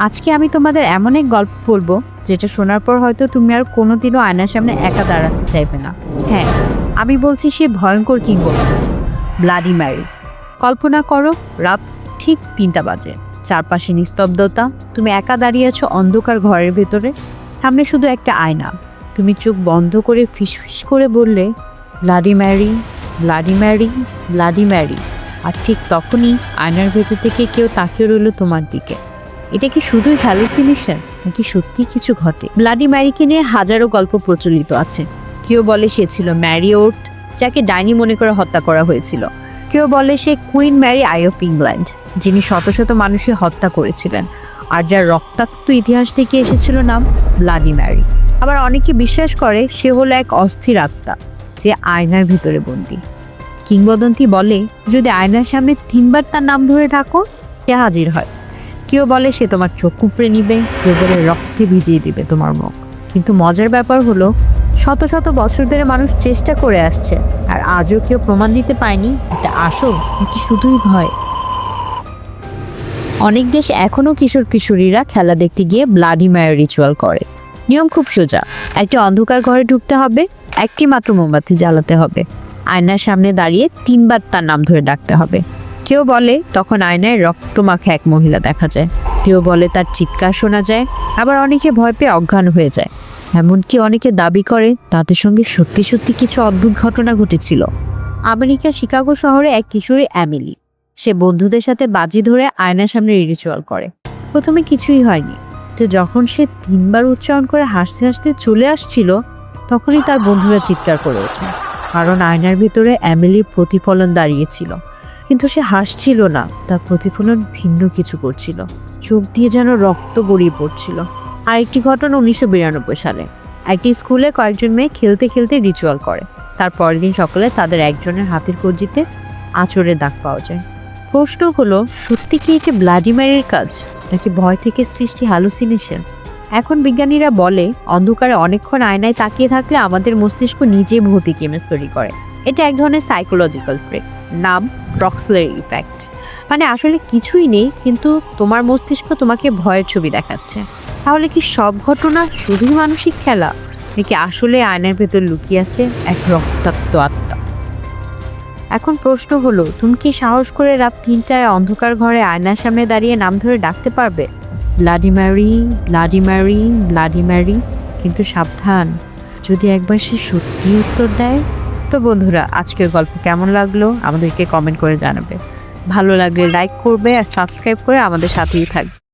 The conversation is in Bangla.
আজকে আমি তোমাদের এমন এক গল্প বলবো যেটা শোনার পর হয়তো তুমি আর কোনোদিনও আয়নার সামনে একা দাঁড়াতে চাইবে না। হ্যাঁ, আমি বলছি সেই ভয়ঙ্কর কিংবদন্তি ব্লাডি ম্যারি। কল্পনা করো, রাত ঠিক 3টা বাজে, চারপাশে নিস্তব্ধতা, তুমি একা দাঁড়িয়ে আছো অন্ধকার ঘরের ভেতরে, সামনে শুধু একটা আয়না। তুমি চোখ বন্ধ করে ফিসফিস করে বললে, bloody Mary, bloody Mary, bloody Mary. আর ঠিক তখনই আয়নার ভেতর থেকে কেউ তাকিয়ে রইল তোমার দিকে। এটা কি শুধুই হ্যালুসিনেশন নাকি সত্যি কিছু ঘটে? ব্লাডি ম্যারিকে নিয়ে হাজারো গল্প প্রচলিত আছে। কেউ বলে সে ছিল ম্যারি ওট, যাকে ডাইনি মনে করে হত্যা করা হয়েছিল। কেউ বলে সে Queen Mary I of England, যিনি শত শত মানুষকে হত্যা করেছিলেন আর যার রক্তাক্ত ইতিহাস থেকে এসেছিল নাম ব্লাডি ম্যারি। আবার অনেকে বিশ্বাস করে সে হলো এক অস্থির আত্মা যে আয়নার ভিতরে বন্দী। কিংবদন্তি বলে যদি আয়নার সামনে 3বার তার নাম ধরে ডাকো, সে হাজির হয়। কেউ বলে সে তোমার চোখ উপড়ে নিবে, কেউ বলে রক্তে ভিজিয়ে দিবে তোমার মুখ। কিন্তু মজার ব্যাপার হলো, শত শত বছর ধরে মানুষ চেষ্টা করে আসছে আর আজও কেউ প্রমাণ দিতে পায়নি এটা আসল নাকি শুধুই ভয়। অনেক দেশ এখনও কিশোর কিশোরীরা খেলা দেখতে গিয়ে ব্লাডি ম্যারি রিচুয়াল করে। নিয়ম খুব সোজা, একটা অন্ধকার ঘরে ঢুকতে হবে, একটি মাত্র মোমবাতি জ্বালাতে হবে, আয়নার সামনে দাঁড়িয়ে 3বার তার নাম ধরে ডাকতে হবে। কেউ বলে তখন আয়নায় রক্তমাখা এক মহিলা দেখা যায়, কেউ বলে তার চিৎকার শোনা যায়, আবার অনেকে ভয় পেয়ে অজ্ঞান হয়ে যায়। এমনকি অনেকে দাবি করে তাদের সঙ্গে সত্যি সত্যি কিছু অদ্ভুত ঘটনা ঘটেছিল। আমেরিকার শিকাগো শহরে এক কিশোরী অ্যামিলি, সে বন্ধুদের সাথে বাজি ধরে আয়নার সামনে রিচুয়াল করে। প্রথমে কিছুই হয়নি, তো যখন সে 3বার উচ্চারণ করে হাসতে হাসতে চলে আসছিল, তখনই তার বন্ধুরা চিৎকার করে ওঠে, কারণ আয়নার ভিতরে অ্যামিলির প্রতিফলন দাঁড়িয়েছিল। কিন্তু সে হাসছিল না, তার প্রতিফলন ভিন্ন কিছু করছিল, চোখ দিয়ে যেন রক্ত গড়িয়ে পড়ছিল। আরেকটি ঘটনা 1992 সালে, একটি স্কুলে কয়েকজন মেয়ে খেলতে খেলতে রিচুয়াল করে। তার পরের দিন সকালে তাদের একজনের হাতের কবজিতে আঁচড়ের দাগ পাওয়া যায়। প্রশ্ন হলো, সত্যি কি এটি ব্লাডি ম্যারির কাজ নাকি ভয় থেকে সৃষ্টি হ্যালুসিনেশন? এখন বিজ্ঞানীরা বলে অন্ধকারে অনেকক্ষণ আয়নায় তাকিয়ে থাকলে আমাদের মস্তিষ্ক নিজেই ভৌতিক ইমেজ তৈরি করে। এটা এক ধরনের সাইকোলজিক্যাল ট্রিক, নাম প্রক্সিলারি ইফেক্ট। মানে আসলে কিছুই নেই, কিন্তু তোমার মস্তিষ্ক তোমাকে ভয়ের ছবি দেখাচ্ছে। তাহলে কি সব ঘটনা শুধুই মানসিক খেলা নাকি আসলে আয়নার ভেতর লুকিয়ে আছে এক রক্তাক্ত আত্মা? এখন প্রশ্ন হলো, তুমি কি সাহস করে রাত 3টায় অন্ধকার ঘরে আয়নার সামনে দাঁড়িয়ে নাম ধরে ডাকতে পারবে, bloody Mary, bloody Mary, bloody Mary? কিন্তু সাবধান, যদি একবার সে সত্যি উত্তর দেয়। তো বন্ধুরা, আজকের গল্প কেমন লাগলো আমাদেরকে কমেন্ট করে জানাবে। ভালো লাগলে লাইক করবে আর সাবস্ক্রাইব করে আমাদের সাথেই থাকবে।